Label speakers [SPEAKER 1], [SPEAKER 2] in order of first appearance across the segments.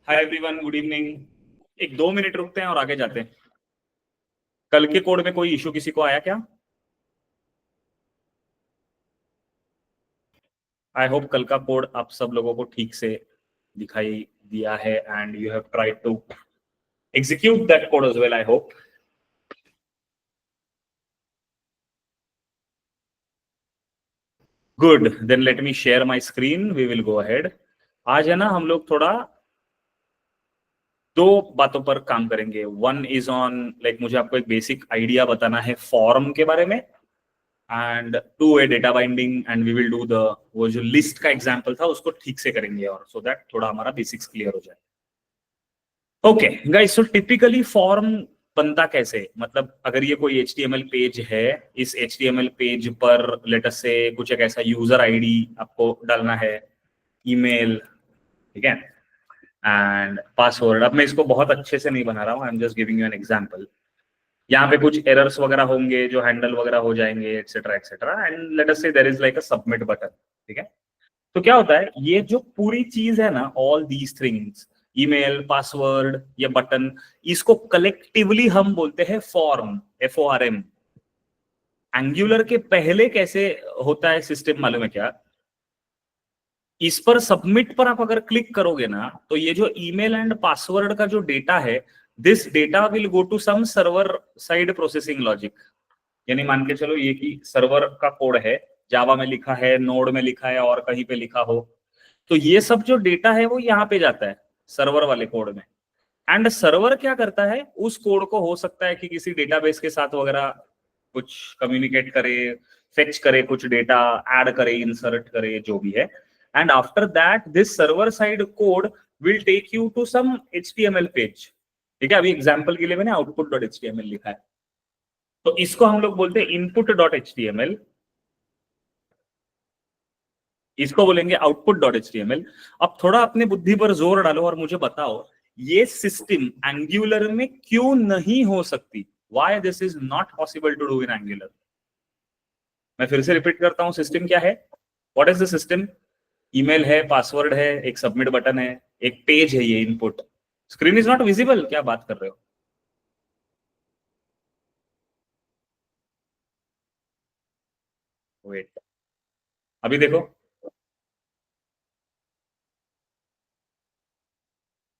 [SPEAKER 1] Hi everyone, good evening. एक 2 minute रुकते हैं और आगे जाते हैं। कल के कोड में कोई इशू किसी को आया क्या? आई होप कल का कोड आप सब लोगों को ठीक से दिखाई दिया है and you have tried to execute that code as well, I hope. Good, then let me share my screen, we will go ahead. आज है ना, हम लोग थोड़ा दो बातों पर काम करेंगे। वन इज ऑन लाइक मुझे आपको एक बेसिक आइडिया बताना है फॉर्म के बारे में, and to a data binding, and we will do the वो जो लिस्ट का एग्जांपल था उसको ठीक से करेंगे, और सो दैट थोड़ा हमारा बेसिक्स क्लियर हो जाए। Okay guys, so typically form बनता कैसे, मतलब अगर ये कोई HTML पेज है, इस HTML पेज पर लेट अस से कुछ एक ऐसा यूजर आईडी आपको डालना है, ईमेल, ठीक है, एंड पासवर्ड। अब मैं इसको बहुत अच्छे से नहीं बना रहा हूँ, I am just giving you an example. यहाँ पे कुछ एरर्स वगैरह होंगे जो हैंडल वगैरह हो जाएंगे, etcetera etcetera, and let us say there is like a submit button, ठीक है। तो क्या होता है, ये जो पूरी चीज है ना, all these things, email, password, ये बटन, इसको कलेक्टिवली हम बोलते हैं फॉर्म, FORM। एंगुलर के पहले कैसे होता है सिस्टम मालूम है क्या? इस पर सबमिट पर आप अगर क्लिक करोगे ना, तो ये जो ईमेल एंड पासवर्ड का जो डेटा है, this data will go to some server side processing logic. यानी मान के चलो ये कि सर्वर का कोड है, जावा में लिखा है, नोड में लिखा है, और कहीं पे लिखा हो, तो ये सब जो डेटा है वो यहाँ पे जाता है सर्वर वाले कोड में। एंड सर्वर क्या करता है, उस कोड को हो सकता है कि किसी डेटाबेस के साथ वगैरह कुछ कम्युनिकेट करे, फेच करे कुछ डेटा, ऐड करे, इंसर्ट करे, जो भी है। And after that this server side code will take you to some HTML page, ठीक है। अभी एग्जांपल के लिए मैंने output.html लिखा है, तो इसको हम लोग बोलते हैं input.html, इसको बोलेंगे output.html। अब थोड़ा अपने बुद्धि पर जोर डालो और मुझे बताओ, ये सिस्टम एंगुलर में क्यों नहीं हो सकती? Why this is not possible to do in Angular? मैं फिर से रिपीट करता हूं, सिस्टम क्या है, what is the system? Email है, पासवर्ड है, एक सबमिट बटन है, एक पेज है, ये input. Screen is not visible, क्या बात कर रहे हो? वेट, अभी देखो,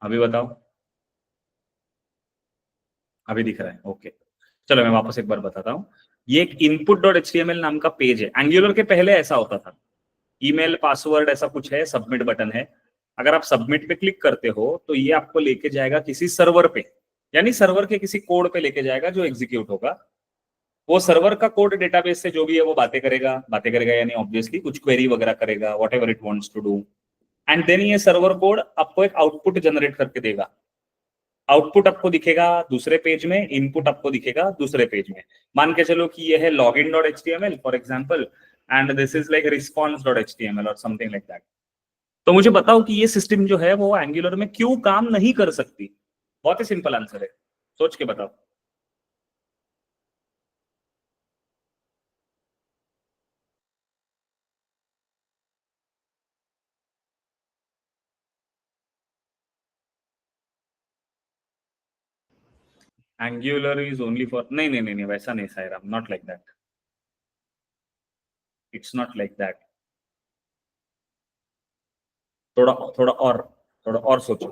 [SPEAKER 1] अभी बताओ, अभी दिख रहा है, ओके। चलो मैं वापस एक बार बताता हूँ। ये एक input.html नाम का पेज है, एंगुलर के पहले ऐसा होता था, ईमेल, पासवर्ड ऐसा कुछ है, सबमिट बटन है। अगर आप सबमिट पे क्लिक करते हो तो ये आपको लेके जाएगा किसी सर्वर पे, यानी सर्वर के किसी कोड पे लेके जाएगा जो एग्जीक्यूट होगा। वो सर्वर का कोड डेटाबेस से जो भी है वो बातें करेगा, यानी ऑब्वियसली कुछ क्वेरी वगैरह करेगा, whatever it wants to do. And then ये सर्वर कोड आपको एक आउटपुट जनरेट करके देगा। आउटपुट आपको दिखेगा दूसरे पेज में, इनपुट आपको दिखेगा दूसरे पेज में। मान के चलो कि ये है login.html for example, and this is like response.html और समथिंग लाइक दैट। तो मुझे बताओ कि ये सिस्टम जो है वो एंगुलर में क्यों काम नहीं कर सकती? बहुत ही सिंपल आंसर है, सोच के बताओ। एंगुलर इज ओनली फॉर, नहीं नहीं नहीं नहीं, वैसा नहीं Sairam, not like that, it's not like that. थोड़ा थोड़ा और सोचो।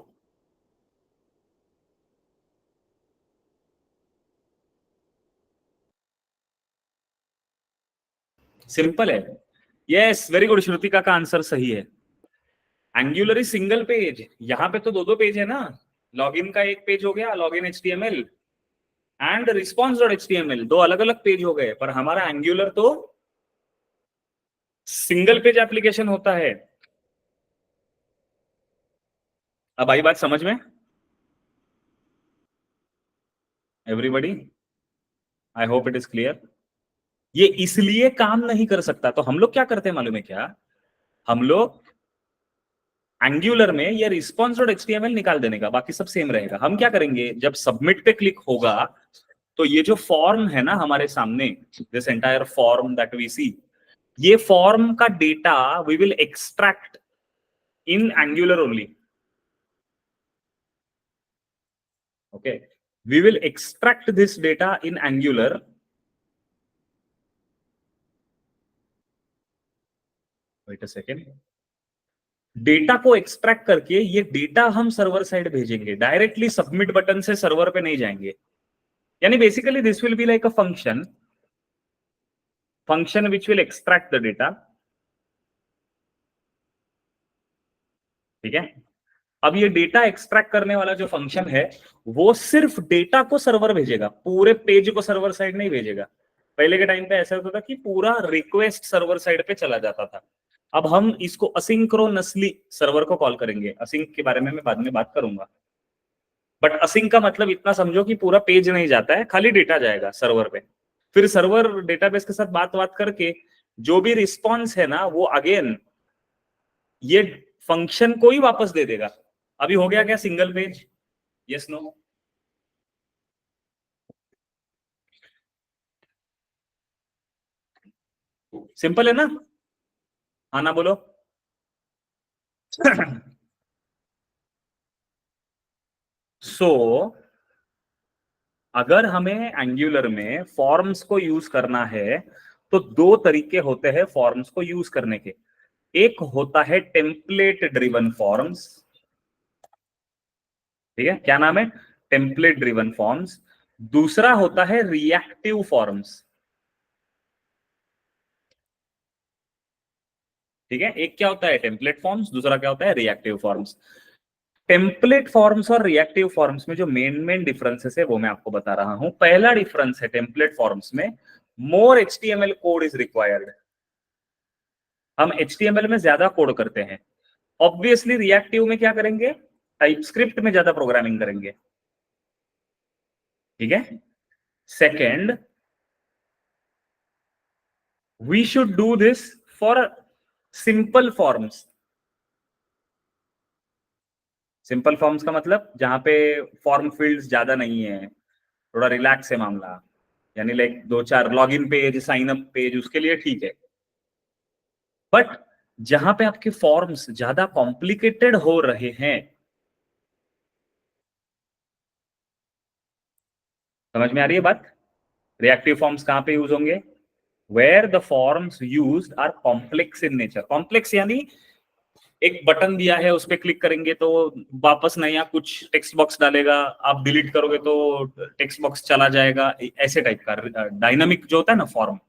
[SPEAKER 1] सिंपल है। यस, वेरी गुड, श्रुतिका का आंसर सही है। एंगुलर इज सिंगल पेज, यहाँ पे तो दो दो पेज है ना। लॉगिन का एक पेज हो गया, लॉगिन HTML, एंड response.html, दो अलग अलग पेज हो गए, पर हमारा एंगुलर तो सिंगल पेज एप्लीकेशन होता है। अब आई बात समझ में everybody? I hope it is clear. ये इसलिए काम नहीं कर सकता, तो हम लोग क्या करते हैं मालूम है क्या? हम लोग एंगुलर में ये response.html निकाल देने का, बाकी सब सेम रहेगा। हम क्या करेंगे, जब सबमिट पे क्लिक होगा तो ये जो फॉर्म है ना हमारे सामने, this entire form that we see, ये फॉर्म का data we will extract in Angular only. Okay, we will extract this data in Angular. Wait a second. Data को एक्सट्रैक्ट करके ये डेटा हम सर्वर साइड भेजेंगे, डायरेक्टली सबमिट बटन से server पे नहीं जाएंगे. यानी basically this will be like a function which will extract the data. ठीक है. अब ये डेटा एक्सट्रैक्ट करने वाला जो फंक्शन है वो सिर्फ डेटा को सर्वर भेजेगा, पूरे पेज को सर्वर साइड नहीं भेजेगा. पहले के टाइम पे ऐसा होता था कि पूरा रिक्वेस्ट सर्वर साइड पे चला जाता था. अब हम इसको असिंक्रोनसली सर्वर को कॉल करेंगे. असिंक के बारे में मैं बाद में बात करूंगा. बट असिंक का मतलब इतना समझो कि पूरा पेज नहीं जाता है, खाली डेटा जाएगा सर्वर पे. फिर सर्वर डेटाबेस के साथ बात करके जो भी रिस्पॉन्स है ना वो अगेन ये फंक्शन को ही वापस दे देगा. अभी हो गया क्या single page? Yes no? Simple है ना? हाँ ना बोलो. सो अगर हमें एंगुलर में फॉर्म्स को यूज करना है तो दो तरीके होते हैं फॉर्म्स को यूज करने के. एक होता है टेम्पलेट ड्रिवन फॉर्म्स. ठीक है, क्या नाम है? Template driven forms. दूसरा होता है रिएक्टिव फॉर्म्स. ठीक है, एक क्या होता है टेम्पलेट फॉर्म्स, दूसरा क्या होता है रिएक्टिव फॉर्म्स. टेम्पलेट फॉर्म्स और रिएक्टिव फॉर्म्स में जो मेन डिफरेंसेस है वो मैं आपको बता रहा हूं. पहला डिफरेंस है टेम्पलेट फॉर्म्स में मोर HTML कोड इज रिक्वायर्ड. हम HTML में ज्यादा कोड करते हैं. ऑब्वियसली रिएक्टिव में क्या करेंगे? टाइपस्क्रिप्ट में ज्यादा प्रोग्रामिंग करेंगे. ठीक है. Second, we should do this for simple forms. Simple forms का मतलब जहां पे फॉर्म फील्ड्स ज्यादा नहीं है, थोड़ा रिलैक्स है मामला. यानी like 2-4 login page, sign up page, उसके लिए ठीक है. बट जहां पे आपके फॉर्म्स ज्यादा कॉम्प्लिकेटेड हो रहे हैं, समझ में आ रही है बात? रिएक्टिव फॉर्म्स कहां पे यूज होंगे? Where the forms used are complex in nature. Complex यानी एक बटन दिया है, उस पर क्लिक करेंगे तो वापस नया कुछ टेक्स्ट बॉक्स डालेगा, आप डिलीट करोगे तो टेक्स्ट बॉक्स चला जाएगा. ऐसे टाइप का डायनामिक जो होता है ना फॉर्म.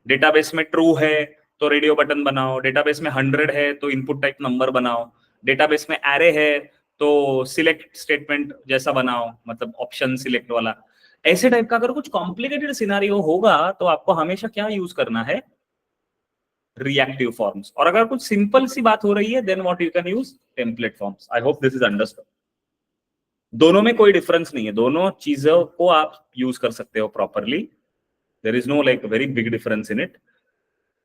[SPEAKER 1] डेटाबेस में ट्रू है तो रेडियो बटन बनाओ, डेटाबेस में 100 है तो इनपुट टाइप नंबर बनाओ, डेटाबेस में एरे है तो सिलेक्ट स्टेटमेंट जैसा बनाओ, मतलब ऑप्शन सिलेक्ट वाला. ऐसे टाइप का अगर कुछ कॉम्प्लिकेटेड सिनारियो होगा तो आपको हमेशा क्या यूज करना है? Reactive forms. और अगर कुछ सिंपल सी बात हो रही है then what you can use? Template forms. I hope this is understood. दोनों में कोई डिफरेंस नहीं है, दोनों चीजों को आप यूज कर सकते हो properly. There is no like very big difference in it.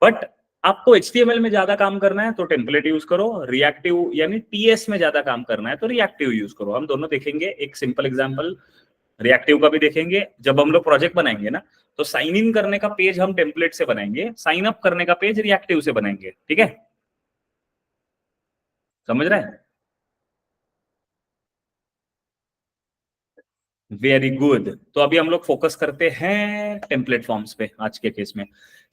[SPEAKER 1] But आपको HTML में ज्यादा काम करना है तो टेम्पलेट यूज करो. रिएक्टिव यानी TS में ज्यादा काम करना है तो रिएक्टिव यूज करो. हम दोनों देखेंगे. एक सिंपल एग्जांपल रिएक्टिव का भी देखेंगे. जब हम लोग प्रोजेक्ट बनाएंगे ना तो साइन इन करने का पेज हम टेम्पलेट से बनाएंगे, साइन अप करने का पेज रिएक्टिव से बनाएंगे. ठीक है, समझ रहे हैं? Very good. तो अभी हम लोग फोकस करते हैं टेम्पलेट फॉर्म्स पे आज के केस में.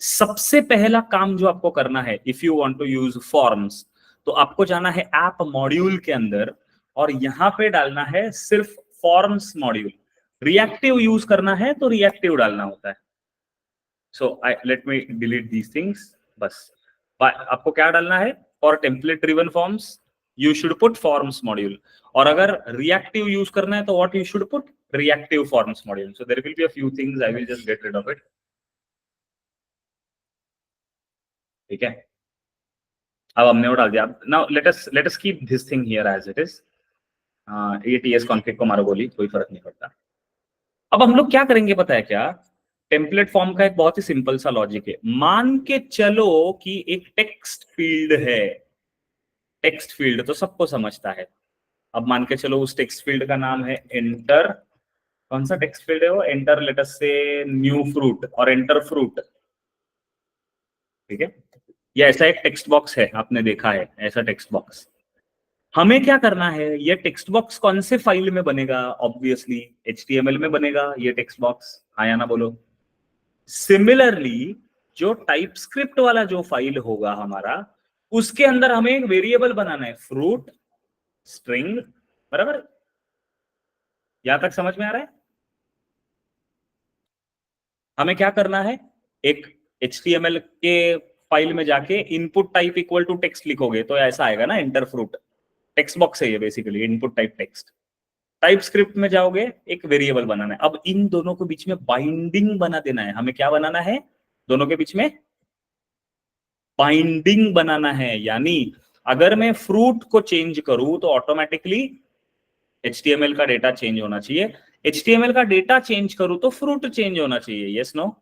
[SPEAKER 1] सबसे पहला काम जो आपको करना है if you want to use forms, तो आपको जाना है ऐप मॉड्यूल के अंदर और यहां पे डालना है सिर्फ फॉर्म्स मॉड्यूल. रिएक्टिव यूज करना है तो रिएक्टिव डालना होता है. So I let me delete these things. बस आपको क्या डालना है? For template driven forms you should put forms module. और अगर रिएक्टिव यूज करना है तो what you should put? reactive forms module. So there will be a few things, I will just get rid of it. ठीक है, अब हमने वो डाल दिया. Now let us keep this thing here as it is. ये TS config को मारो गोली, कोई फर्क नहीं पड़ता. अब हम लोग क्या करेंगे पता है क्या? टेम्पलेट फॉर्म का एक बहुत ही सिंपल सा लॉजिक है. मान के चलो कि एक टेक्स्ट फील्ड है. टेक्स्ट फील्ड तो सबको समझता है. अब मान के चलो उस टेक्स्ट फील्ड का नाम है एंटर. कौन सा टेक्स्ट फील्ड है वो? एंटर लेट अस से न्यू फ्रूट और एंटर फ्रूट. ठीक है, ये ऐसा एक टेक्स्ट बॉक्स है, आपने देखा है ऐसा टेक्स्ट बॉक्स. हमें क्या करना है, ये टेक्स्ट बॉक्स कौन से फाइल में बनेगा? ऑब्वियसली HTML में बनेगा ये टेक्स्ट बॉक्स, हाँ या ना बोलो। सिमिलरली जो टाइपस्क्रिप्ट वाला जो फाइल होगा हमारा, उसके अंदर हमें एक वेरिएबल बनाना है, फ्रूट स्ट्रिंग, बराबर? यहां तक समझ में आ रहा है? हमें क्या करना है, एक HTML के फाइल में जाके input type equal to text लिखोगे तो ऐसा आएगा ना, एंटर फ्रूट। टेक्स्ट बॉक्स है ये basically, input type text. Type script में जाओगे, एक वेरिएबल बनाना है। अब इन दोनों के बीच में बाइंडिंग बना देना है। हमें क्या बनाना है? दोनों के बीच में बाइंडिंग बनाना है। यानी अगर मैं फ्रूट को चेंज करूं तो ऑटोमेटिकली HTML का डेटा चेंज होना चाहिए, HTML का डेटा चेंज करूं तो फ्रूट चेंज होना चाहिए। Yes no?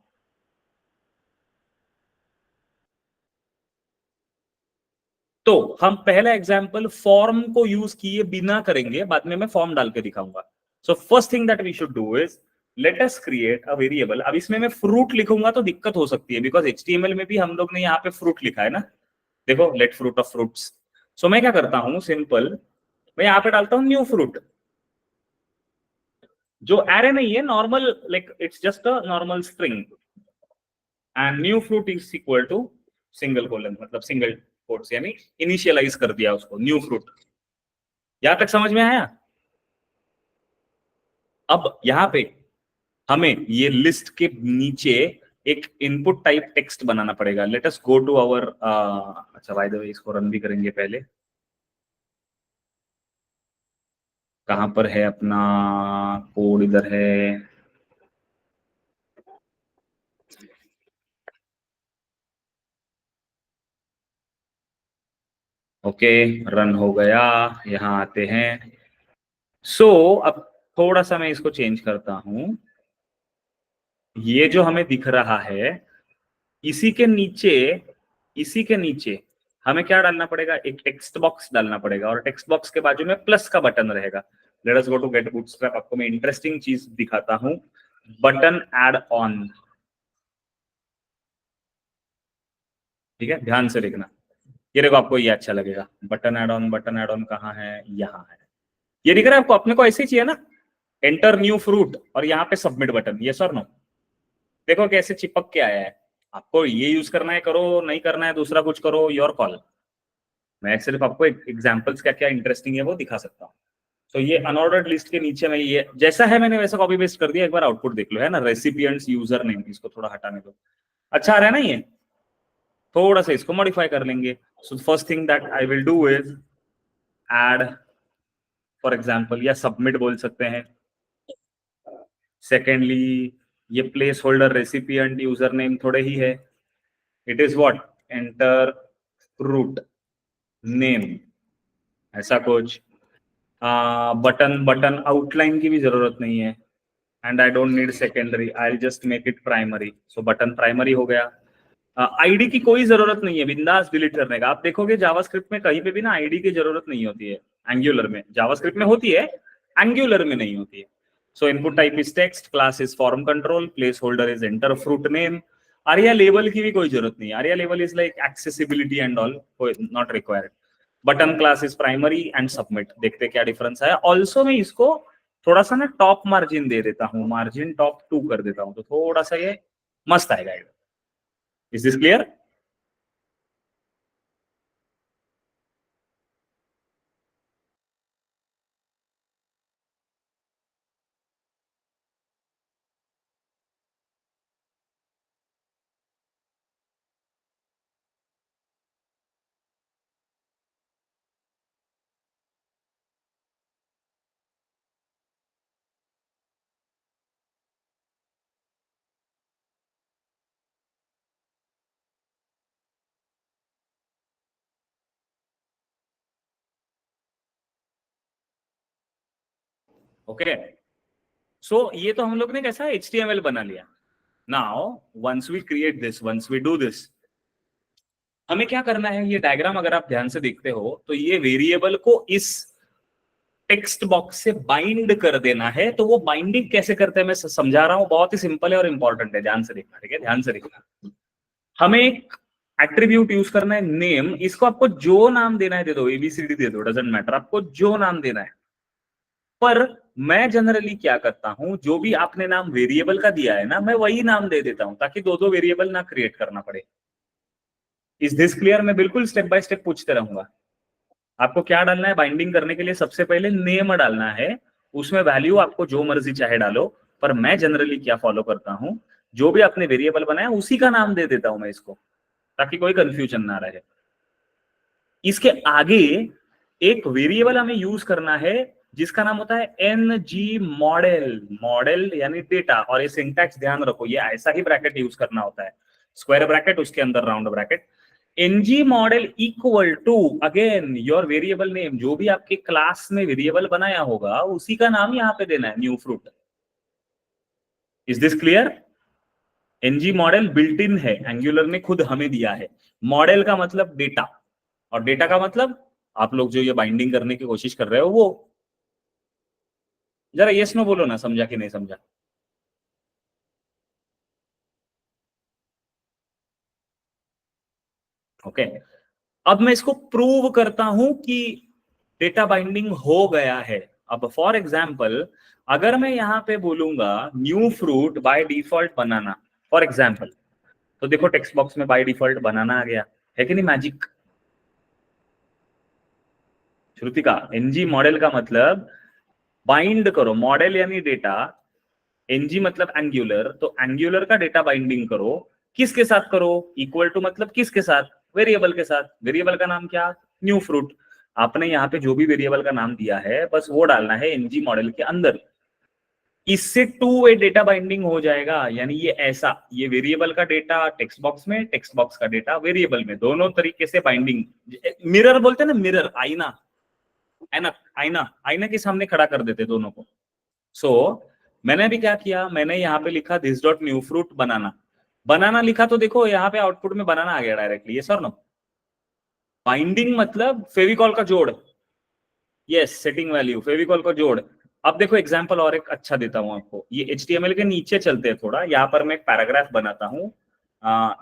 [SPEAKER 1] तो हम पहला एग्जांपल फॉर्म को यूज किए बिना करेंगे, बाद में मैं फॉर्म डाल के दिखाऊंगा। So first thing that we should do is, let us create a variable. अब इसमें मैं फ्रूट लिखूंगा तो दिक्कत हो सकती है, बिकॉज HTML में भी हम लोग ने यहाँ पे फ्रूट लिखा है ना। देखो, लेट फ्रूट ऑफ फ्रूट्स। सो मैं क्या करता हूं, सिंपल, मैं यहाँ पे डालता हूँ न्यू फ्रूट, जो एरे नहीं है, normal, like it's just a normal string, and new fruit is equal to single colon, मतलब सिंगल कोट्स, यानी इनिशियलाइज कर दिया उसको, न्यू फ्रूट। यहां तक समझ में आया? अब यहाँ पे हमें ये लिस्ट के नीचे एक इनपुट टाइप टेक्स्ट बनाना पड़ेगा। Let us go to our, अच्छा बाय द वे इसको रन भी करेंगे पहले। कहां पर है अपना कोड? इधर है। ओके, रन हो गया। यहाँ आते हैं। सो अब थोड़ा सा मैं इसको चेंज करता हूं। ये जो हमें दिख रहा है, इसी के नीचे, इसी के नीचे हमें क्या डालना पड़ेगा? एक टेक्स्ट बॉक्स डालना पड़ेगा, और टेक्स्ट बॉक्स के बाजू में प्लस का बटन रहेगा। Let us go to get Bootstrap. आपको मैं इंटरेस्टिंग चीज दिखाता हूं, बटन ऐड ऑन। ठीक है, ध्यान से देखना। ये देखो, आपको ये अच्छा लगेगा। Button add on, button add on कहाँ है? यहाँ है। ये दिख रहा है आपको? अपने को ऐसे ही चाहिए ना, एंटर न्यू फ्रूट और यहाँ पे सबमिट बटन। यस और नो? देखो कैसे चिपक के आया है। आपको ये यूज करना है करो, नहीं करना है दूसरा कुछ करो, योर कॉल। मैं सिर्फ आपको एग्जांपल्स क्या क्या इंटरेस्टिंग है वो दिखा सकता हूँ। तो ये अनऑर्डर्ड लिस्ट के नीचे में ये जैसा है, मैंने वैसा कॉपी पेस्ट कर दिया। एक बार आउटपुट देख लो, है ना, रेसिपिएंट्स यूजर नेम। इसको थोड़ा हटाने दो। अच्छा आ रहा है ना ये? थोड़ा सा इसको मॉडिफाई कर लेंगे। So first thing that I will do is add, for example, या सबमिट बोल सकते हैं। सेकेंडली, ये placeholder recipient user name थोड़े ही है। It is what? Enter root name, ऐसा कुछ। बटन, बटन आउटलाइन की भी जरूरत नहीं है, and I don't need secondary, I just make it primary. So button primary हो गया। आईडी की कोई जरूरत नहीं है, बिंदास डिलीट करने का। आप देखोगे जावास्क्रिप्ट में कहीं पे भी ना आईडी की जरूरत नहीं होती है। एंगुलर में, जावास्क्रिप्ट में होती है, एंगुलर में नहीं होती है। सो input type is text, class is form control, place holder is enter fruit name. आरिया लेवल की भी कोई जरूरत नहीं है। आरिया level is like accessibility and all, not required. Button class is primary and submit. देखते क्या डिफरेंस है। ऑल्सो मैं इसको थोड़ा सा ना टॉप मार्जिन दे देता हूँ, मार्जिन टॉप 2 कर देता हूँ, तो थोड़ा सा ये मस्त आएगा। Is this clear? Okay, so ये तो हम लोग ने कैसा HTML बना लिया। Now once we create this, once we do this, हमें क्या करना है? ये डायग्राम अगर आप ध्यान से देखते हो तो ये वेरिएबल को इस टेक्स्ट बॉक्स से बाइंड कर देना है। तो वो बाइंडिंग कैसे करते हैं मैं समझा रहा हूं, बहुत ही सिंपल है और इंपॉर्टेंट है। ध्यान से देखना, ठीक है, ध्यान से देखना। हमें एक एट्रीब्यूट यूज करना है नेम, इसको आपको जो नाम देना है दे दो, एबीसीडी दे दो, डजेंट मैटर, आपको जो नाम देना है। पर मैं जनरली क्या करता हूं, जो भी आपने नाम वेरिएबल का दिया है ना, मैं वही नाम दे देता हूं ताकि दो दो वेरिएबल ना क्रिएट करना पड़े। Is this clear? मैं बिल्कुल स्टेप बाय स्टेप पूछते रहूंगा। आपको क्या डालना है बाइंडिंग करने के लिए? सबसे पहले नेम डालना है, उसमें वैल्यू आपको जो मर्जी चाहे डालो, पर मैं जनरली क्या फॉलो करता हूं, जो भी आपने वेरिएबल बनाया उसी का नाम दे देता हूं मैं इसको, ताकि कोई कंफ्यूजन ना रहे। इसके आगे एक वेरिएबल हमें यूज करना है जिसका नाम होता है एन जी मॉडल। मॉडल यानी डेटा, और ये सिंटैक्स ध्यान रखो, ये ऐसा ही ब्रैकेट यूज करना होता है, स्क्वायर ब्रैकेट उसके अंदर round bracket. NG model equal to again your variable name, जो भी आपके क्लास में वेरिएबल बनाया होगा उसी का नाम यहाँ पे देना है, new fruit. Is this clear? NG model built in है, एंगुलर ने खुद हमें दिया है। मॉडल का मतलब डेटा, और डेटा का मतलब आप लोग जो ये बाइंडिंग करने की कोशिश कर रहे हो वो। जरा यस नो बोलो ना, समझा कि नहीं समझा? ओके अब मैं इसको प्रूव करता हूं कि डेटा बाइंडिंग हो गया है। अब फॉर एग्जाम्पल अगर मैं यहां पे बोलूंगा new fruit by default banana, for example, तो देखो टेक्स्ट बॉक्स में बाय डिफॉल्ट बनाना आ गया है कि नहीं? मैजिक। श्रुतिका, एनजी मॉडल का मतलब बाइंड करो, मॉडल यानी डेटा, एनजी मतलब एंगुलर, तो एंगुलर का डेटा बाइंडिंग करो। किसके साथ करो? इक्वल टू मतलब किसके साथ? वेरिएबल के साथ। वेरिएबल का नाम क्या? New fruit. आपने यहाँ पे जो भी वेरिएबल का नाम दिया है बस वो डालना है एनजी मॉडल के अंदर। इससे टू वे डेटा बाइंडिंग हो जाएगा, यानी ये ऐसा, ये वेरिएबल का डेटा टेक्स्ट बॉक्स में, टेक्स्ट बॉक्स का डेटा वेरिएबल में, दोनों तरीके से बाइंडिंग। मिरर बोलते हैं ना, मिरर, आईना, आईना, आईना, आईना के सामने खड़ा कर देते दोनों को। सो मैंने अभी क्या किया, मैंने यहाँ पे लिखा दिस डॉट न्यू फ्रूट बनाना। बनाना लिखा तो देखो यहाँ पे आउटपुट में बनाना आ गया डायरेक्टली, ये सर नो। बाइंडिंग मतलब फेविकॉल का जोड़, यस, सेटिंग वैल्यू फेविकॉल का जोड़। अब देखो एग्जांपल और एक अच्छा देता हूं आपको, ये HTML के नीचे चलते हैं थोड़ा, यहाँ पर मैं एक पैराग्राफ बनाता हूँ,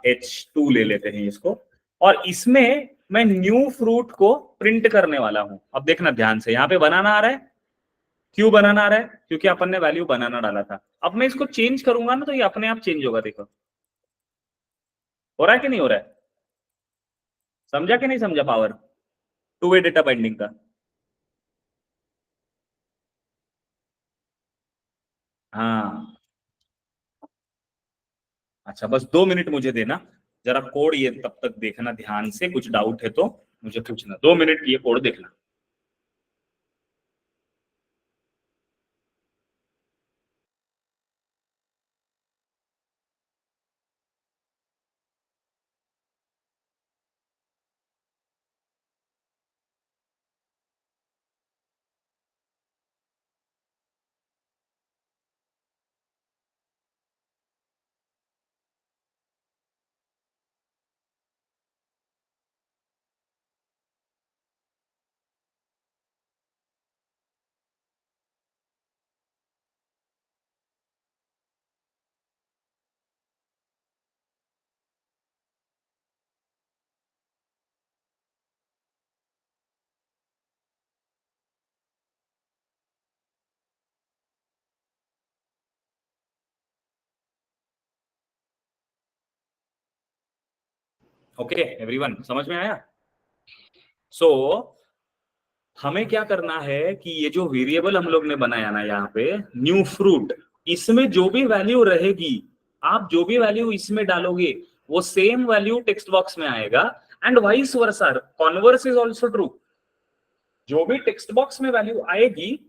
[SPEAKER 1] H2 ले लेते हैं इसको, और इसमें मैं न्यू फ्रूट को प्रिंट करने वाला हूं। अब देखना ध्यान से, यहाँ पे बनाना आ रहा है। क्यों बनाना आ रहा है? क्योंकि अपन ने वैल्यू बनाना डाला था। अब मैं इसको चेंज करूंगा ना तो ये अपने आप चेंज होगा, देखो हो रहा है कि नहीं हो रहा है? समझा कि नहीं समझा power to way data binding का? हाँ, अच्छा बस 2 मिनट मुझे देना, जरा कोड ये तब तक देखना ध्यान से, कुछ डाउट है तो मुझे पूछना, 2 मिनट ये कोड देखना। ओके एवरीवन, समझ में आया? सो हमें क्या करना है कि ये जो वेरिएबल हम लोग ने बनाया ना यहाँ पे न्यू फ्रूट, इसमें जो भी वैल्यू रहेगी, आप जो भी वैल्यू इसमें डालोगे वो सेम वैल्यू टेक्स्ट बॉक्स में आएगा, and vice versa, converse is also true. जो भी टेक्स्ट बॉक्स में वैल्यू आएगी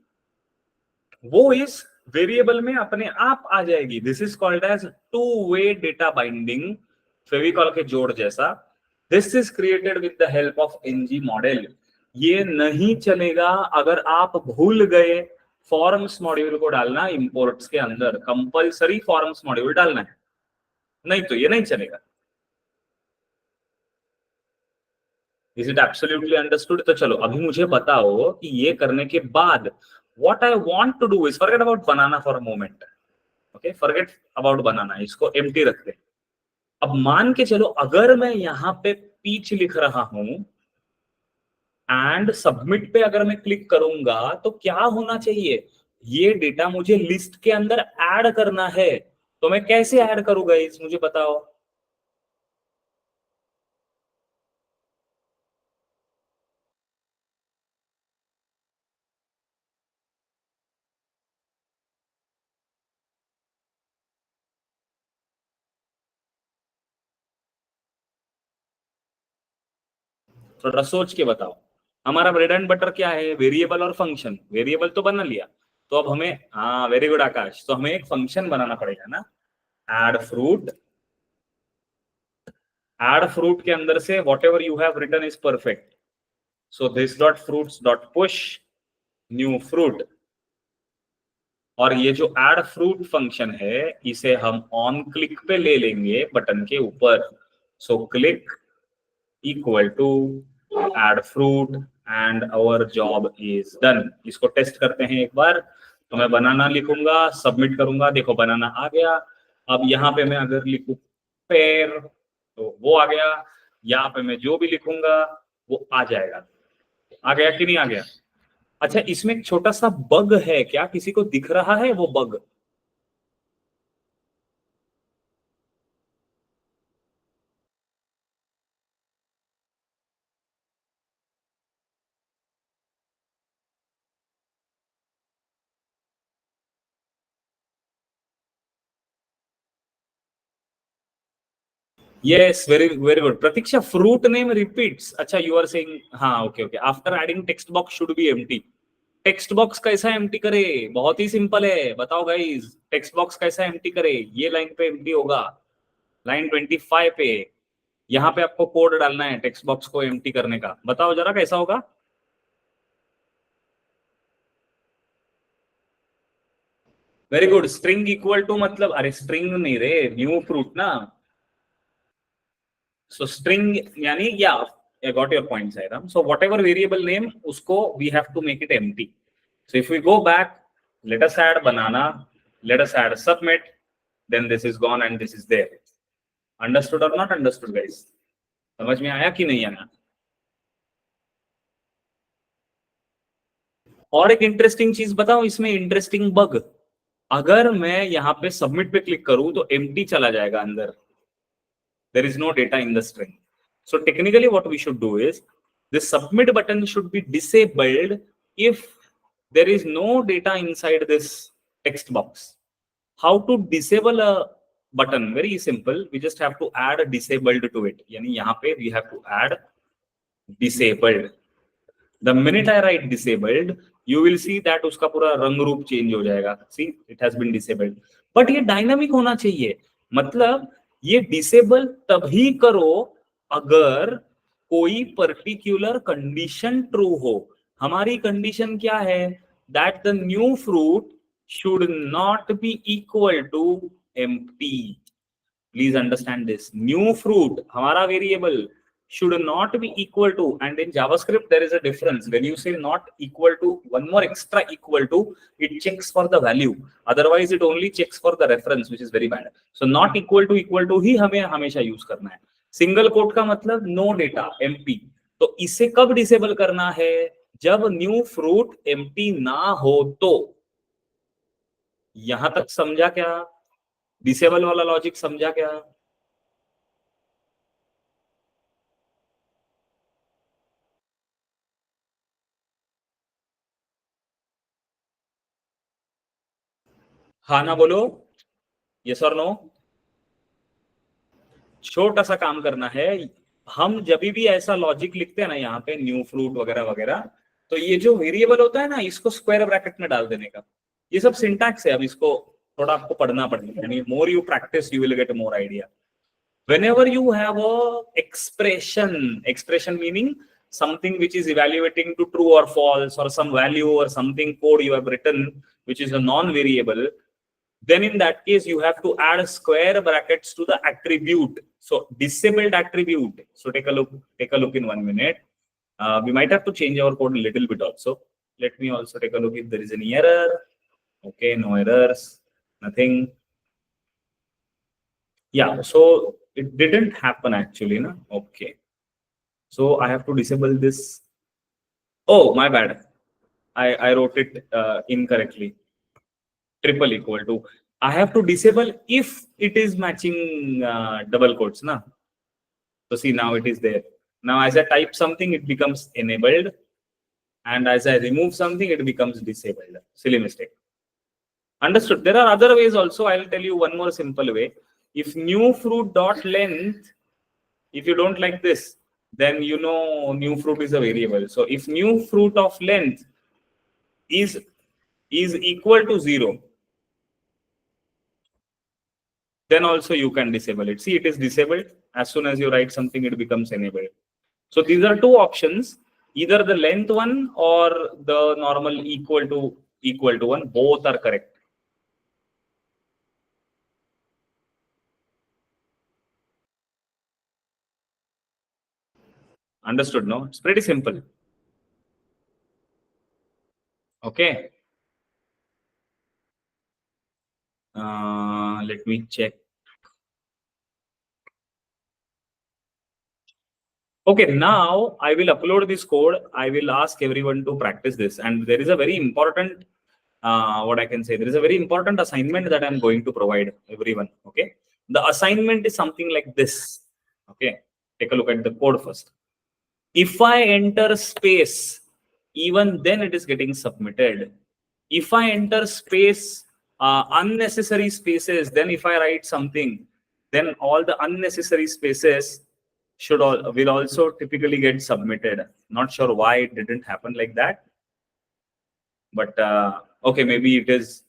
[SPEAKER 1] वो इस वेरिएबल में अपने आप आ जाएगी। This is called as two way data binding, Fevicol के जोड़ जैसा। This is created with the help of NG model. ये नहीं चलेगा अगर आप भूल गए फॉर्म्स मॉड्यूल को डालना इंपोर्ट्स के अंदर, कंपलसरी फॉर्म्स मॉड्यूल डालना है, नहीं तो ये नहीं चलेगा। Is it absolutely understood? तो चलो अभी मुझे बताओ कि ये करने के बाद what I want to do is forget about banana for a moment. Okay, forget about banana, इसको एम्प्टी रखते हैं। अब मान के चलो अगर मैं यहाँ पे पीच लिख रहा हूं एंड सबमिट पे अगर मैं क्लिक करूंगा तो क्या होना चाहिए, ये डेटा मुझे लिस्ट के अंदर ऐड करना है। तो मैं कैसे ऐड करूंगा इस, मुझे बताओ। थोड़ा सोच के बताओ। हमारा ब्रेड एंड बटर क्या है, वेरिएबल और फंक्शन। वेरिएबल तो बना लिया, तो अब हमें, हाँ वेरी गुड आकाश, तो हमें एक फंक्शन बनाना पड़ेगा ना। एड फ्रूट, एड फ्रूट के अंदर से whatever you have written is perfect. So this dot fruits dot push new fruit. और ये जो एड फ्रूट फंक्शन है इसे हम ऑन क्लिक पे ले लेंगे बटन के ऊपर। So click equal to add fruit and our job is done. इसको टेस्ट करते हैं एक बार। तो मैं बनाना लिखूंगा, सबमिट करूंगा, देखो बनाना आ गया। अब यहाँ पे मैं अगर लिखूं पेर तो वो आ गया। यहाँ पे मैं जो भी लिखूंगा वो आ जाएगा। आ गया कि नहीं आ गया? अच्छा, इसमें एक छोटा सा बग है, क्या किसी को दिख रहा है वो bug? Yes, very very good Pratiksha. Fruit name repeats, अच्छा यू आर सेइंग, हाँ okay okay, after adding text box should be empty. Text box कैसा एम्प्टी करे? बहुत ही सिंपल है, बताओ गाइस। टेक्स्ट बॉक्स कैसा एम्प्टी करे? ये लाइन पे एम्प्टी होगा, लाइन 25 पे। यहाँ पे आपको कोड डालना है टेक्स्ट बॉक्स को एम्प्टी करने का। बताओ जरा कैसा होगा। Very good. String equal to मतलब, अरे स्ट्रिंग नहीं रे, न्यू फ्रूट ना। सो स्ट्रिंग यानी, या I got your point Sairam. So whatever variable name, उसको we have to make it empty. So if we go back, let us add banana, let us add submit, then this is gone and this is there. Understood or not understood guys? समझ में आया कि नहीं आया? और एक interesting चीज बताओ इसमें, इंटरेस्टिंग बग। अगर मैं यहाँ पे सबमिट पे क्लिक करूं तो एम्प्टी चला जाएगा अंदर। There is no data in the string. So technically what we should do is, this submit button should be disabled if there is no data inside this text box. How to disable a button? Very simple. We just have to add a disabled to it. यानी यहाँ पे we have to add disabled. The minute I write disabled, you will see that उसका पूरा रंग रूप change हो जाएगा। See, it has been disabled. But ये डायनामिक होना चाहिए। मतलब ये डिसेबल तभी करो अगर कोई पर्टिकुलर कंडीशन ट्रू हो। हमारी कंडीशन क्या है? That the new fruit should not be equal to empty. Please understand this. New fruit, हमारा variable should not be equal to, and in JavaScript there is a difference. When you say not equal to, one more extra equal to, it checks for the value. Otherwise it only checks for the reference, which is very bad. So not equal to ही हमें हमेशा use करना है। Single quote का मतलब no data, empty. तो इसे कब disable करना है? जब न्यू फ्रूट एम्प्टी ना हो तो। यहां तक समझा क्या? डिसेबल वाला लॉजिक समझा क्या? हाँ ना बोलो, यस और नो। छोटा सा काम करना है। हम जब भी ऐसा लॉजिक लिखते हैं ना यहाँ पे न्यू फ्रूट वगैरह वगैरह, तो ये जो वेरिएबल होता है ना, इसको स्क्वायर ब्रैकेट में डाल देने का। ये सब सिंटैक्स है, अब इसको थोड़ा आपको पढ़ना पड़ेगा। यानी more you practice you will get more idea. whenever you have a expression meaning something which is evaluating to true or false, or some value or something code you have written which is a non variable, then in that case you have to add square brackets to the attribute. So disabled attribute. So take a look in 1 minute. We might have to change our code a little bit also. Let me also take a look if there is any error. Okay, no errors, nothing. Yeah, so it didn't happen actually, na? Okay. So I have to disable this. Oh, my bad. I wrote it incorrectly. Triple equal to. I have to disable if it is matching double quotes, na? So see, now it is there. Now as I type something, it becomes enabled. And as I remove something, it becomes disabled. Silly mistake. Understood. There are other ways also. I'll tell you one more simple way. If new fruit dot length, if you don't like this, then you know new fruit is a variable. So if new fruit of length is equal to 0, then also you can disable it. See, it is disabled. As soon as you write something, it becomes enabled. So these are two options, either the length one or the normal equal to one. Both are correct. Understood? No, it's pretty simple. Okay. Let me check. Okay, now I will upload this code. I will ask everyone to practice this. And there is a very important, what I can say, there is a very important assignment that I'm going to provide everyone. Okay. The assignment is something like this. Okay. Take a look at the code first. If I enter space, even then it is getting submitted. If I enter space, unnecessary spaces, then if I write something, then all the unnecessary spaces will also typically get submitted. Not sure why it didn't happen like that, but okay, maybe it is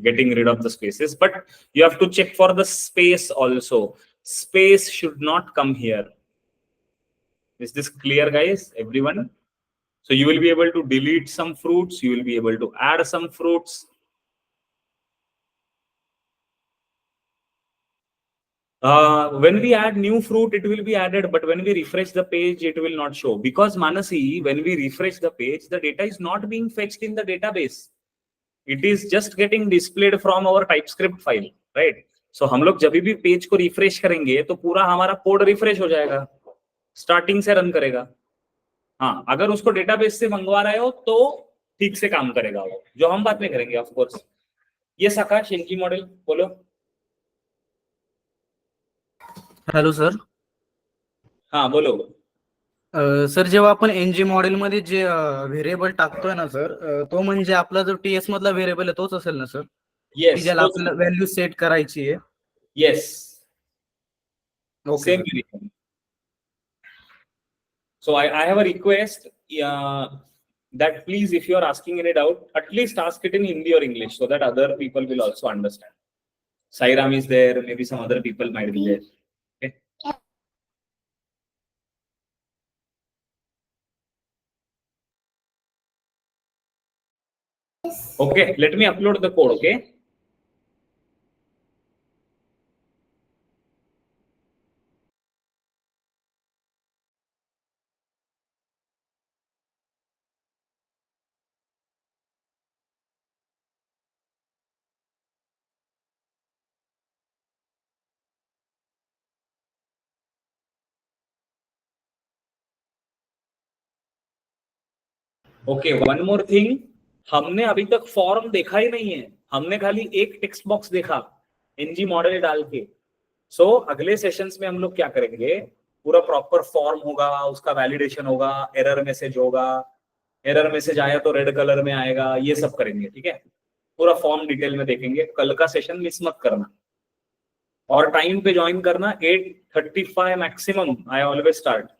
[SPEAKER 1] getting rid of the spaces, but you have to check for the space also. Space should not come here. Is this clear, guys? Everyone? So you will be able to delete some fruits. You will be able to add some fruits. When we add new fruit, it will be added, but when we refresh the page, it will not show. Because Manasi, when we refresh the page, the data is not being fetched in the database. It is just getting displayed from our TypeScript file, right? So हम लोग जब भी page को refresh करेंगे तो पूरा हमारा code refresh हो जाएगा, स्टार्टिंग से रन करेगा. हाँ, अगर उसको डेटाबेस से मंगवा रहे हो तो ठीक से काम करेगा वो, जो हम बाद में करेंगे ऑफ कोर्स. ये आकाश एनजी मॉडल बोलो.
[SPEAKER 2] Hello sir.
[SPEAKER 1] हाँ बोलो.
[SPEAKER 2] सर जेव्हा आपण एनजी मॉडेल मध्ये जे व्हेरिएबल टाकतोय ना सर, तो म्हणजे आपला जो टीएस मधला व्हेरिएबल आहे तोच असेल ना सर?
[SPEAKER 1] येस,
[SPEAKER 2] ज्याला आपल्याला व्हॅल्यू सेट करायची आहे.
[SPEAKER 1] Yes,
[SPEAKER 2] okay
[SPEAKER 1] same. So I have a request that please, if you are asking any doubt, at least ask it in Hindi or English so that other people will also understand. Sairam is there, maybe some other people might be there. Okay. Okay, let me upload the code. Okay. Okay, one more thing. हमने अभी तक form देखा ही नहीं है. हमने खाली एक text box देखा एनजी मॉडल डाल के. सो अगले सेशंस में हम लोग क्या करेंगे, पूरा प्रॉपर फॉर्म होगा, उसका वैलिडेशन होगा, एरर मैसेज होगा. एरर मैसेज आया तो रेड कलर में आएगा, ये सब करेंगे. ठीक है, पूरा फॉर्म डिटेल में देखेंगे. कल का सेशन मिस मत करना और टाइम पे ज्वाइन करना. 8:35 maximum I always start.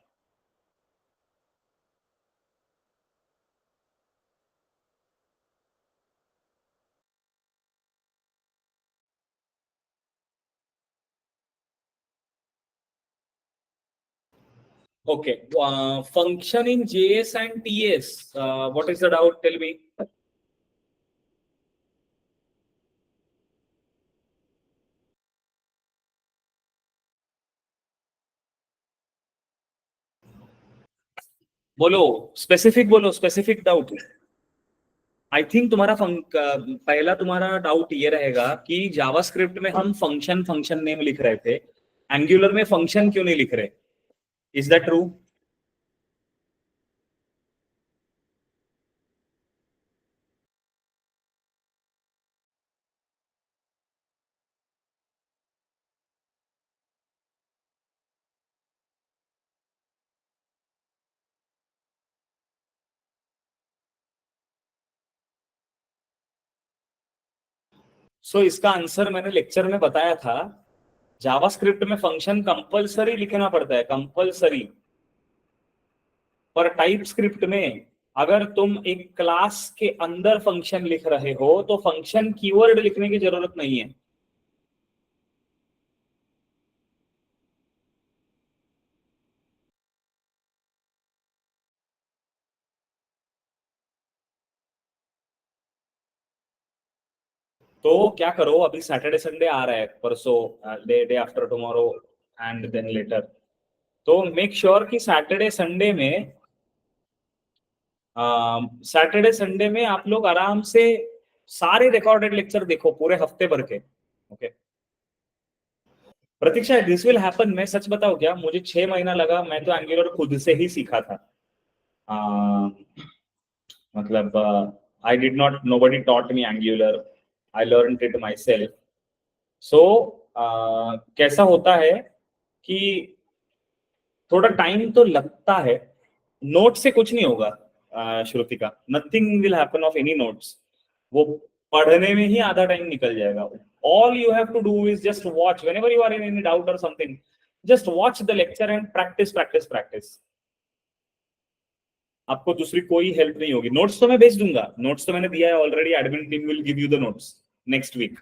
[SPEAKER 1] Okay, function in JS and TS. What is the doubt? Tell me. बोलो स्पेसिफिक, बोलो स्पेसिफिक डाउट. आई थिंक तुम्हारा पहला तुम्हारा डाउट ये रहेगा कि जावास्क्रिप्ट में हम फंक्शन नेम लिख रहे थे, एंगुलर में फंक्शन क्यों नहीं लिख रहे? Is that true? सो इसका आंसर मैंने लेक्चर में बताया था। जावास्क्रिप्ट में फंक्शन कंपलसरी लिखना पड़ता है, कंपलसरी। पर टाइप स्क्रिप्ट में अगर तुम एक क्लास के अंदर फंक्शन लिख रहे हो तो फंक्शन कीवर्ड लिखने की जरूरत नहीं है। तो क्या करो, अभी सैटरडे संडे आ रहा है, परसों, day day after tomorrow and then later. तो मेक श्योर कि सैटरडे संडे में आप लोग आराम से सारे रिकॉर्डेड लेक्चर देखो पूरे हफ्ते भर के। Okay Pratiksha, this will happen. मैं सच बताऊं क्या, मुझे 6 महीना लगा, मैं तो एंगुलर खुद से ही सीखा था। मतलब I did not, nobody taught me Angular, I learn it myself. So कैसा होता है कि थोड़ा टाइम तो लगता है। नोट से कुछ नहीं होगा Shrutika, nothing will happen of any notes. वो पढ़ने में ही आधा टाइम निकल जाएगा। All you have to do is just watch whenever you are in any doubt और something, just watch the lecture and practice practice practice. आपको दूसरी कोई हेल्प नहीं होगी। नोट्स तो मैं भेज दूंगा, नोट्स तो मैंने दिया है already, admin team will give you the notes next week.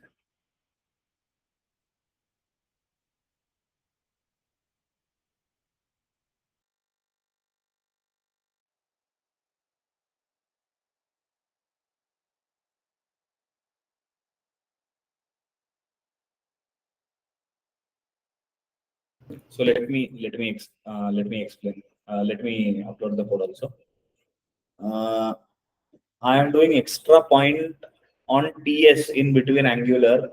[SPEAKER 1] So let me explain. Let me upload the code also. Uh, I am doing extra point on TS in between Angular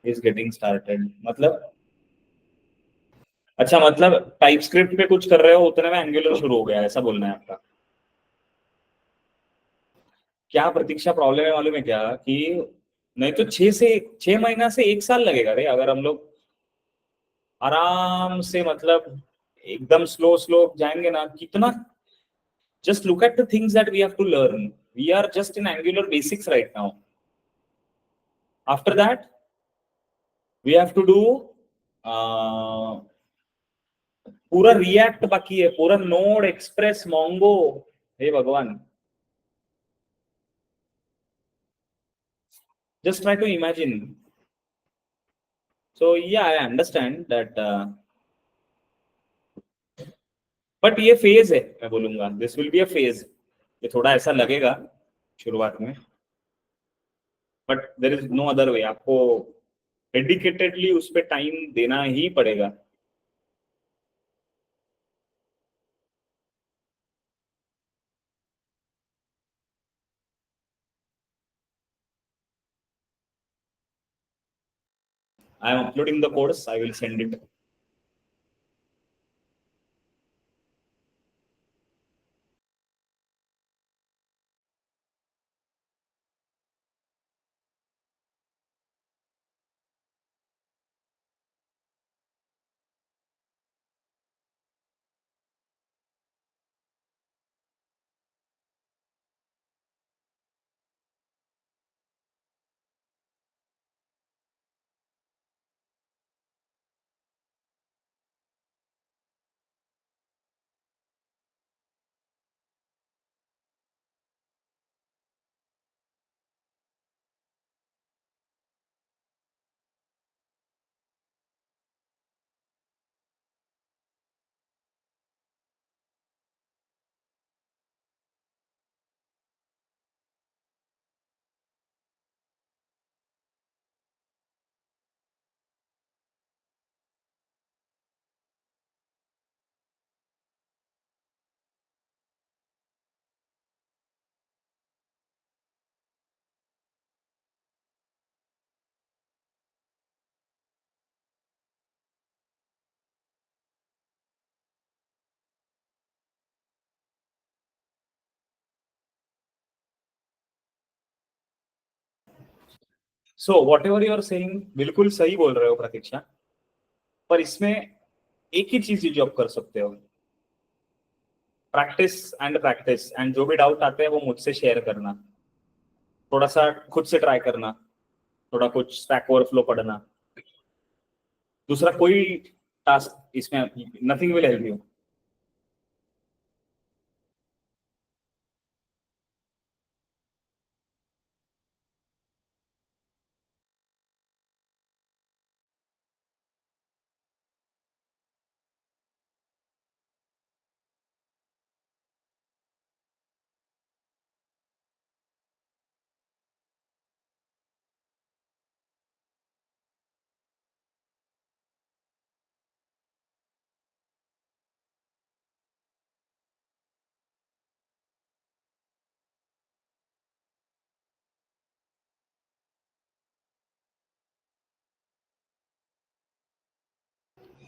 [SPEAKER 1] is getting started. मतलब अच्छा, मतलब type script पे कुछ कर रहे हो उतने में एंगुलर शुरू हो गया, ऐसा बोलना है आपका? क्या प्रतीक्षा प्रॉब्लम है मालूम है क्या, कि नहीं तो 6 महीना से 1 साल लगेगा रे, अगर हम लोग आराम से मतलब एकदम स्लो स्लो जाएंगे ना कितना। Just look at the things that we have to learn. We are just in Angular basics right now. After that, we have to do uh, पूरा रिएक्ट बाकी है, पूरा नोड, एक्सप्रेस, मोंगो। हे भगवान, just try to imagine. So yeah, I understand that. But ये phase है, मैं बोलूंगा this will be a phase. ये थोड़ा ऐसा लगेगा शुरुआत में, but there is no other way. आपको डेडिकेटेडली उस पर टाइम देना ही पड़ेगा। I am uploading the codes, I will send it. So whatever you are saying बिल्कुल सही बोल रहे हो प्रतीक्षा, पर इसमें एक ही चीज जो आप कर सकते हो, प्रैक्टिस एंड जो भी डाउट आते हैं वो मुझसे शेयर करना, थोड़ा सा खुद से ट्राई करना, थोड़ा कुछ स्टैक ओवरफ्लो पढ़ना, दूसरा कोई टास्क इसमें nothing will help you.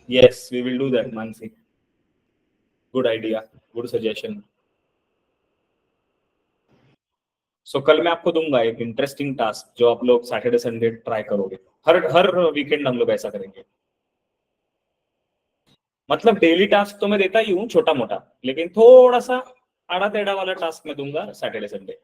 [SPEAKER 1] Yes, we will do that, Mansi. Good idea, good suggestion. सो कल मैं आपको दूंगा एक इंटरेस्टिंग टास्क जो आप लोग सैटरडे संडे ट्राई करोगे। हर हर वीकेंड हम लोग ऐसा करेंगे। मतलब डेली टास्क तो मैं देता ही हूँ छोटा मोटा, लेकिन थोड़ा सा आड़ा टेढ़ा वाला टास्क मैं दूंगा Saturday Sunday.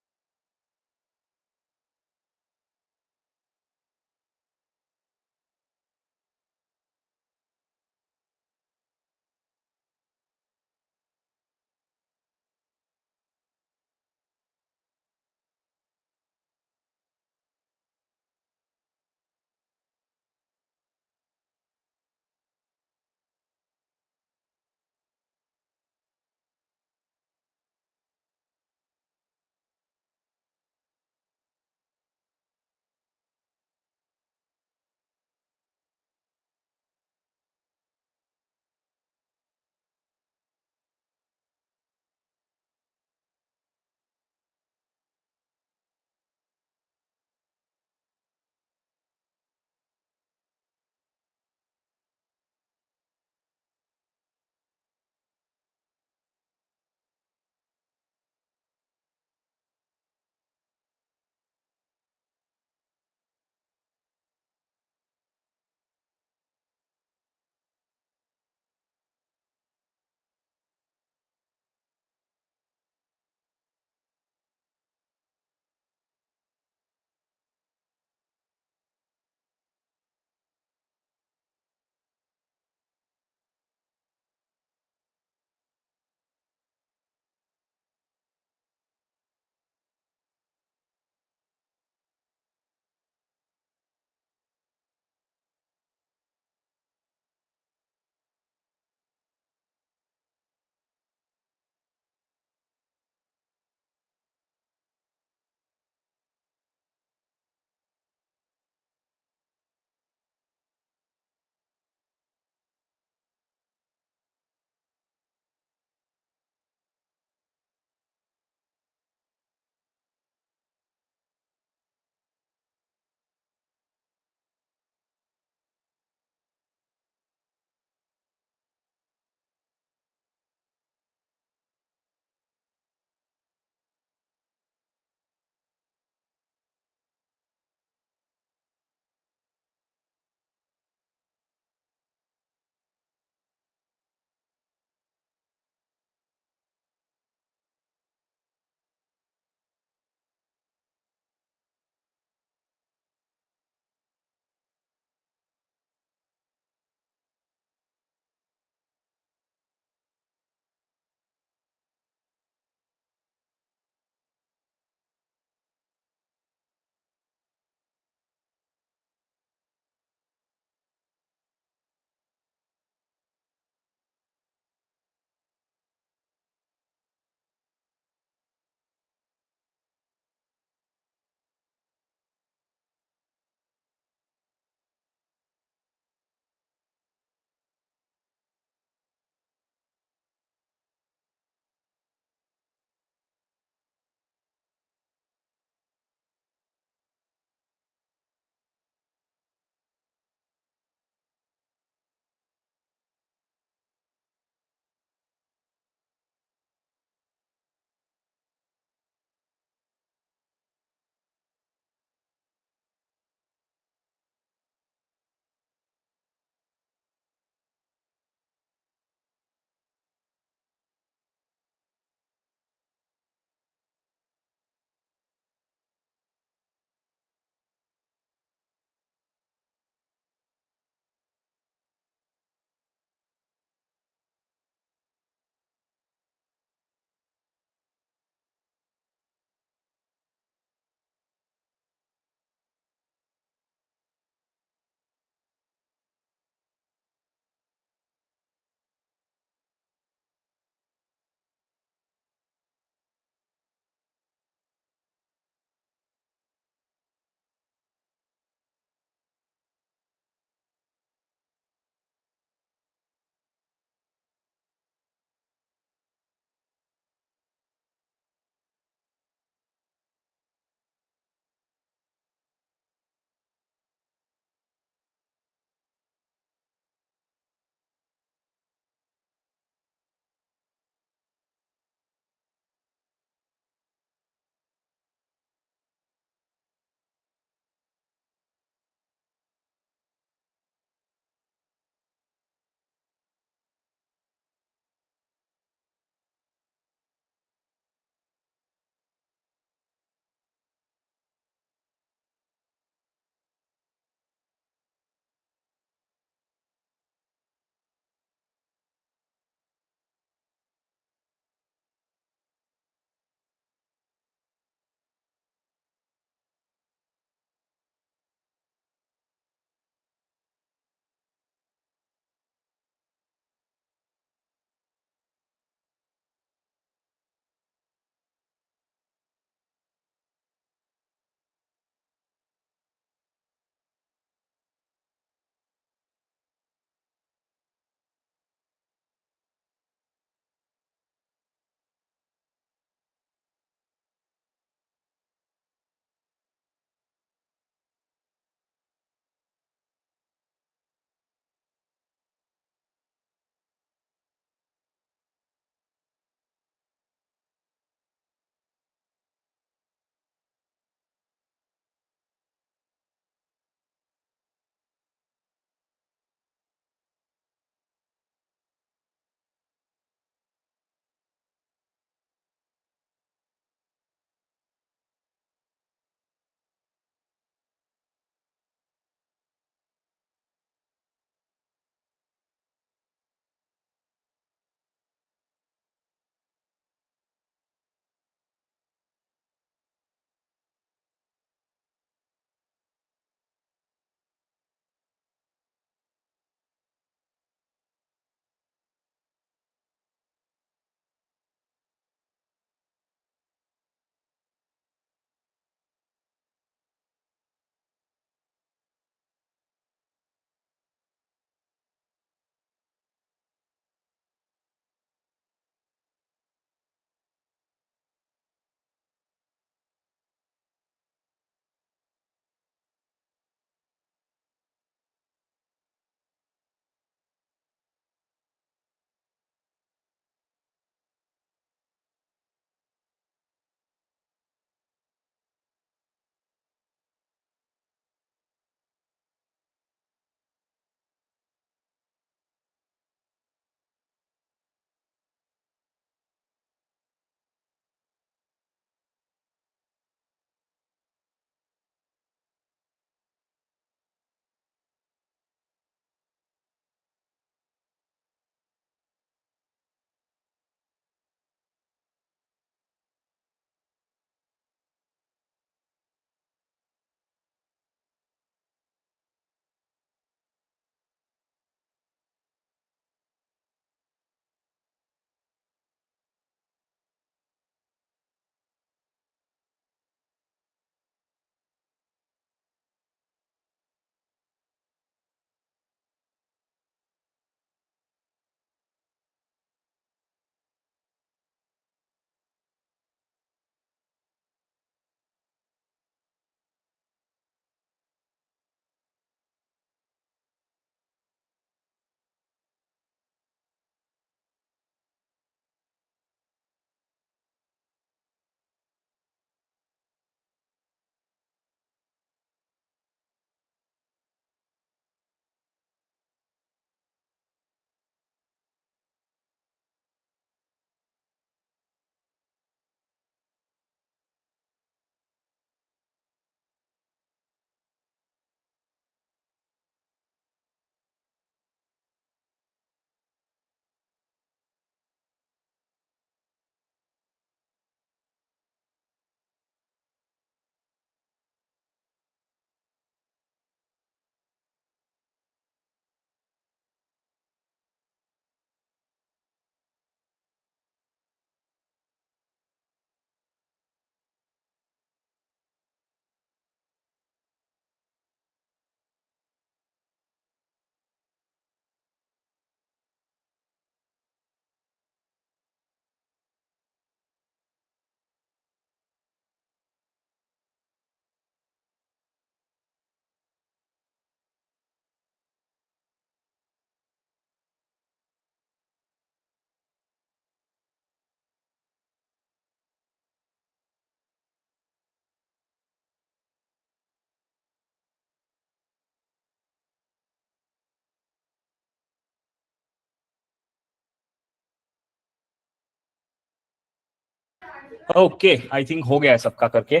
[SPEAKER 1] Okay, I think हो गया है सबका करके.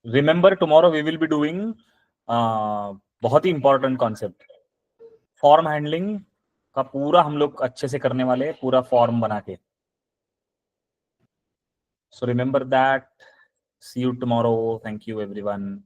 [SPEAKER 1] Remember tomorrow we will be doing बहुत ही इंपॉर्टेंट कॉन्सेप्ट, फॉर्म हैंडलिंग का पूरा हम लोग अच्छे से करने वाले हैं, पूरा फॉर्म बना के. So remember that. See you tomorrow. Thank you everyone.